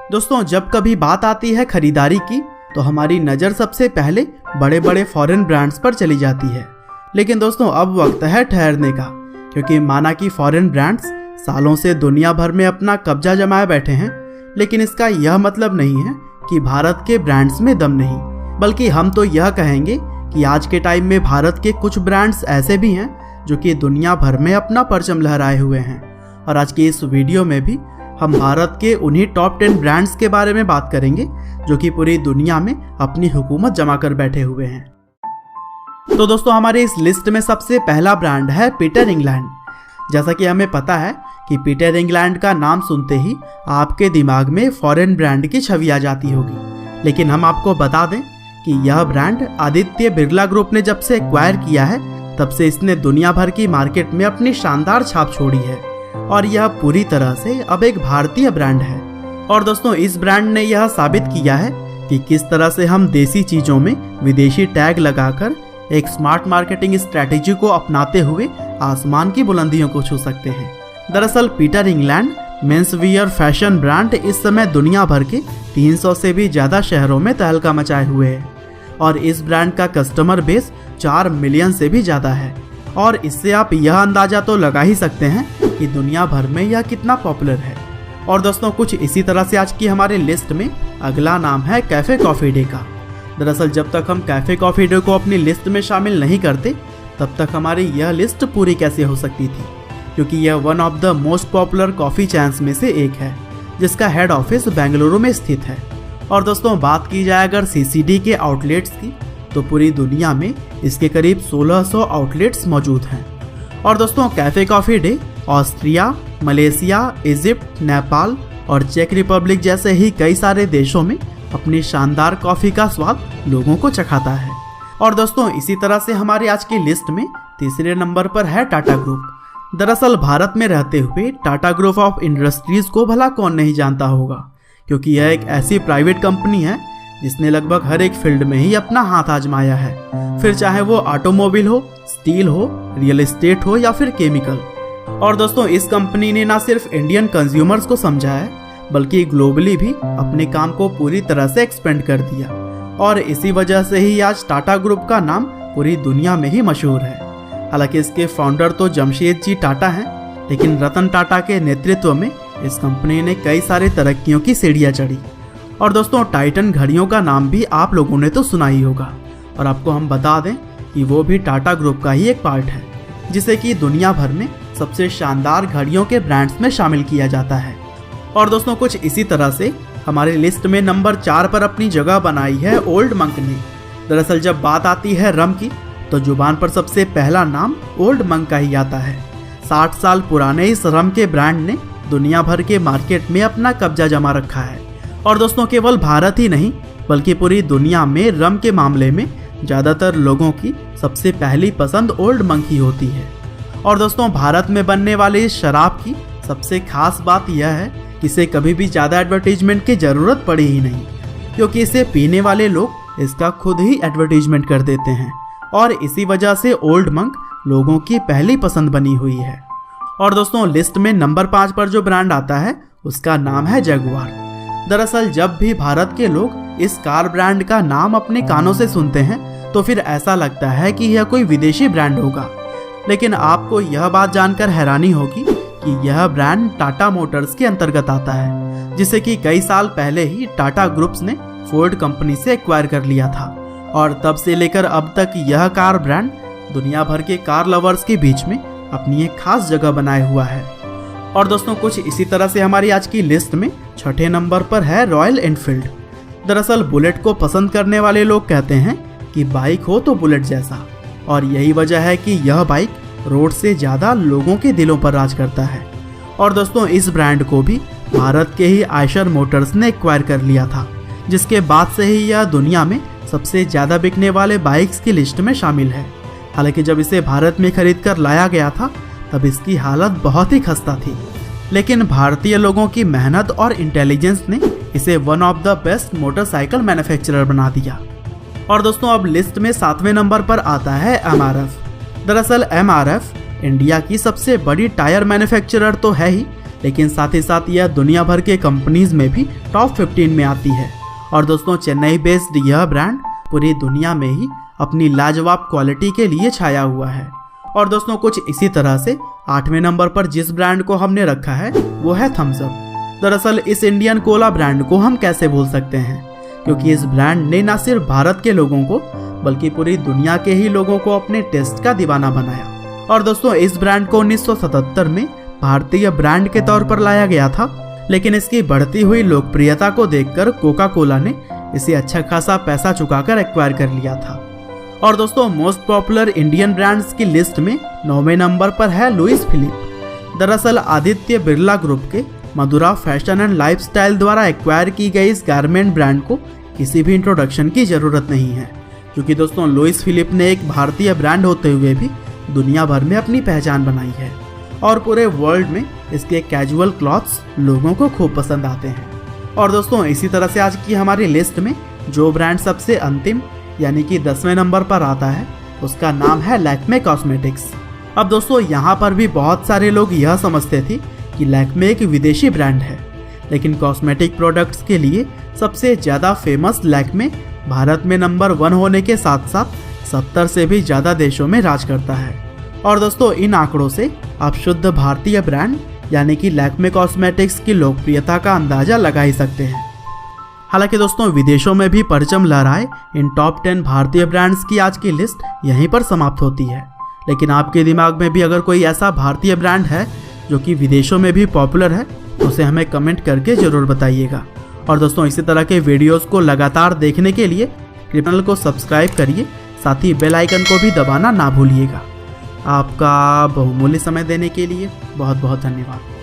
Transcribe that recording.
दोस्तों, जब कभी बात आती है खरीदारी की तो हमारी नज़र सबसे पहले बड़े बड़े फॉरेन ब्रांड्स पर चली जाती है। लेकिन दोस्तों, अब वक्त है ठहरने का, क्योंकि माना कि फॉरेन ब्रांड्स सालों से दुनिया भर में अपना कब्जा जमाए बैठे हैं, लेकिन इसका यह मतलब नहीं है कि भारत के ब्रांड्स में दम नहीं, बल्कि हम तो यह कहेंगे कि आज के टाइम में भारत के कुछ ब्रांड्स ऐसे भी हैं जो कि दुनिया भर में अपना परचम लहराए हुए हैं। और आज की इस वीडियो में भी हम भारत के उन्हीं टॉप 10 ब्रांड्स के बारे में बात करेंगे जो कि पूरी दुनिया में अपनी हुकूमत जमा कर बैठे हुए हैं। तो दोस्तों, हमारे इस लिस्ट में सबसे पहला ब्रांड है पीटर इंग्लैंड। जैसा कि हमें पता है कि पीटर इंग्लैंड का नाम सुनते ही आपके दिमाग में फॉरेन ब्रांड की छवि आ जाती होगी, लेकिन हम आपको बता दें कि यह ब्रांड आदित्य बिरला ग्रुप ने जब से एक्वायर किया है तब से इसने दुनिया भर की मार्केट में अपनी शानदार छाप छोड़ी है और यह पूरी तरह से अब एक भारतीय ब्रांड है। और दोस्तों, इस ब्रांड ने यह साबित किया है कि किस तरह से हम देसी चीज़ों में विदेशी टैग लगाकर एक स्मार्ट मार्केटिंग स्ट्रैटेजी को अपनाते हुए आसमान की बुलंदियों को छू सकते हैं। दरअसल Peter England men's wear fashion brand इस समय दुनिया भर के 300 से भी ज़्यादा शहरों में तहलका मचाए हुए है और इस ब्रांड का कस्टमर बेस 4 मिलियन से भी ज़्यादा है। और इससे आप यह अंदाजा तो लगा ही सकते हैं कि दुनिया भर में यह कितना पॉपुलर है। और दोस्तों, कुछ इसी तरह से आज की हमारे लिस्ट में अगला नाम है कैफ़े कॉफ़ी डे का। दरअसल जब तक हम कैफ़े कॉफ़ी डे को अपनी लिस्ट में शामिल नहीं करते तब तक हमारी यह लिस्ट पूरी कैसे हो सकती थी, क्योंकि यह one of the most popular coffee chains में से एक है जिसका हेड ऑफिस बेंगलुरु में स्थित है। और दोस्तों, बात की जाए अगर सीसीडी के आउटलेट्स की तो पूरी दुनिया में इसके करीब 1600 आउटलेट्स मौजूद हैं। और दोस्तों, cafe coffee day Austria, Malaysia, Egypt, Nepal और चेक रिपब्लिक जैसे ही कई सारे देशों में अपनी शानदार कॉफ़ी का स्वाद लोगों को चखाता है। और दोस्तों, इसी तरह से हमारी आज की लिस्ट में तीसरे नंबर पर है टाटा ग्रुप। दरअसल भारत में रहते हुए टाटा ग्रुप ऑफ इंडस्ट्रीज़ को भला कौन नहीं जानता होगा, क्योंकि यह एक ऐसी प्राइवेट कंपनी है जिसने लगभग हर एक फील्ड में ही अपना हाथ आजमाया है, फिर चाहे वो ऑटोमोबाइल हो, स्टील हो, रियल एस्टेट हो या फिर केमिकल। और दोस्तों, इस कंपनी ने ना सिर्फ इंडियन कंज्यूमर्स को समझा है बल्कि ग्लोबली भी अपने काम को पूरी तरह से एक्सपेंड कर दिया। और इसी वजह से ही आज टाटा ग्रुप का नाम पूरी दुनिया में ही मशहूर है। हालांकि इसके फाउंडर तो जमशेद जी टाटा हैं, लेकिन रतन टाटा के नेतृत्व में इस कंपनी ने कई सारे तरक्कियों की सीढ़ियाँ चढ़ी। और दोस्तों, टाइटन घड़ियों का नाम भी आप लोगों ने तो सुना ही होगा, और आपको हम बता दें कि वो भी टाटा ग्रुप का ही एक पार्ट है, जिसे कि दुनिया भर में सबसे शानदार घड़ियों के ब्रांड्स में शामिल किया जाता है। और दोस्तों, कुछ इसी तरह से हमारी लिस्ट में नंबर 4 पर अपनी जगह बनाई है ओल्ड मंक ने। दरअसल जब बात आती है रम की तो जुबान पर सबसे पहला नाम ओल्ड मंक का ही आता है। 60 साल पुराने इस रम के ब्रांड ने दुनिया भर के मार्केट में अपना कब्जा जमा रखा है। और दोस्तों, केवल भारत ही नहीं बल्कि पूरी दुनिया में रम के मामले में ज़्यादातर लोगों की सबसे पहली पसंद ओल्ड मंक ही होती है। और दोस्तों, भारत में बनने वाली इस शराब की सबसे खास बात यह है कि इसे कभी भी ज़्यादा एडवर्टीजमेंट की ज़रूरत पड़ी ही नहीं, क्योंकि इसे पीने वाले लोग इसका खुद ही एडवर्टीजमेंट कर देते हैं और इसी वजह से ओल्ड मंक लोगों की पहली पसंद बनी हुई है। और दोस्तों, लिस्ट में नंबर 5 पर जो ब्रांड आता है उसका नाम है जगुआर। दरअसल जब भी भारत के लोग इस कार ब्रांड का नाम अपने कानों से सुनते हैं तो फिर ऐसा लगता है कि यह कोई विदेशी ब्रांड होगा, लेकिन आपको यह बात जानकर हैरानी होगी कि यह ब्रांड टाटा मोटर्स के अंतर्गत आता है, जिसे कि कई साल पहले ही टाटा ग्रुप्स ने फोर्ड कंपनी से एक्वायर कर लिया था। और तब से लेकर अब तक यह कार ब्रांड दुनिया भर के कार लवर्स के बीच में अपनी एक खास जगह बनाए हुआ है। और दोस्तों, कुछ इसी तरह से हमारी आज की लिस्ट में 6ठे नंबर पर है रॉयल एनफील्ड। दरअसल बुलेट को पसंद करने वाले लोग कहते हैं कि बाइक हो तो बुलेट जैसा, और यही वजह है कि यह बाइक रोड से ज़्यादा लोगों के दिलों पर राज करता है। और दोस्तों, इस ब्रांड को भी भारत के ही आयशर मोटर्स ने एक्वायर कर लिया था, जिसके बाद से ही यह दुनिया में सबसे ज़्यादा बिकने वाले बाइक्स की लिस्ट में शामिल है। हालांकि जब इसे भारत में खरीद कर लाया गया था तब इसकी हालत बहुत ही खस्ता थी, लेकिन भारतीय लोगों की मेहनत और इंटेलिजेंस ने इसे one of the best motorcycle manufacturer बना दिया। और दोस्तों, अब लिस्ट में 7वें नंबर पर आता है MRF। दरअसल MRF इंडिया की सबसे बड़ी टायर मैन्युफैक्चरर तो है ही, लेकिन साथ ही साथ यह दुनिया भर के कंपनीज में भी टॉप 15 में आती है। और दोस्तों चेन्नई बेस्ड यह ब्रांड पूरी दुनिया में ही अपनी लाजवाब क्वालिटी के लिए छाया हुआ है। और दोस्तों कुछ इसी तरह से 8वें नंबर पर जिस ब्रांड को हमने रखा है वो है थम्स अप। दरअसल इस इंडियन कोला ब्रांड को हम कैसे भूल सकते हैं, क्योंकि इस ब्रांड ने न सिर्फ भारत के लोगों को बल्कि पूरी दुनिया के ही लोगों को अपने टेस्ट का दीवाना बनाया। और दोस्तों इस ब्रांड को 1977 में भारतीय ब्रांड के तौर पर लाया गया था, लेकिन इसकी बढ़ती हुई लोकप्रियता को देखकर कोका कोला ने इसे अच्छा खासा पैसा चुकाकर एक्वायर कर लिया था। और दोस्तों मोस्ट पॉपुलर इंडियन ब्रांड्स की लिस्ट में 9वें नंबर पर है लुइस फिलिप। दरअसल आदित्य बिरला ग्रुप के मधुरा फैशन एंड लाइफस्टाइल द्वारा एक्वायर की गई इस गारमेंट ब्रांड को किसी भी इंट्रोडक्शन की जरूरत नहीं है, क्योंकि दोस्तों लुइस फिलिप ने एक भारतीय ब्रांड होते हुए भी दुनिया भर में अपनी पहचान बनाई है और पूरे वर्ल्ड में इसके कैजुअल क्लॉथ्स लोगों को खूब पसंद आते हैं। और दोस्तों इसी तरह से आज की हमारी लिस्ट में जो ब्रांड सबसे अंतिम यानी कि 10वें नंबर पर आता है उसका नाम है लैक्मे कॉस्मेटिक्स। अब दोस्तों यहाँ पर भी बहुत सारे लोग यह समझते थे कि लैक्मे एक विदेशी ब्रांड है, लेकिन कॉस्मेटिक प्रोडक्ट्स के लिए सबसे ज़्यादा फेमस लैक्मे भारत में नंबर 1 होने के साथ साथ 70 से भी ज़्यादा देशों में राज करता है। और दोस्तों इन आंकड़ों से आप शुद्ध भारतीय ब्रांड यानी कि लैक्मे कॉस्मेटिक्स की लोकप्रियता का अंदाजा लगा ही सकते हैं। हालांकि दोस्तों विदेशों में भी परचम लहराए इन टॉप 10 भारतीय ब्रांड्स की आज की लिस्ट यहीं पर समाप्त होती है, लेकिन आपके दिमाग में भी अगर कोई ऐसा भारतीय ब्रांड है जो कि विदेशों में भी पॉपुलर है तो उसे हमें कमेंट करके ज़रूर बताइएगा। और दोस्तों इसी तरह के वीडियोस को लगातार देखने के लिए चैनल को सब्सक्राइब करिए, साथ ही बेल आइकन को भी दबाना ना भूलिएगा। आपका बहुमूल्य समय देने के लिए बहुत बहुत धन्यवाद।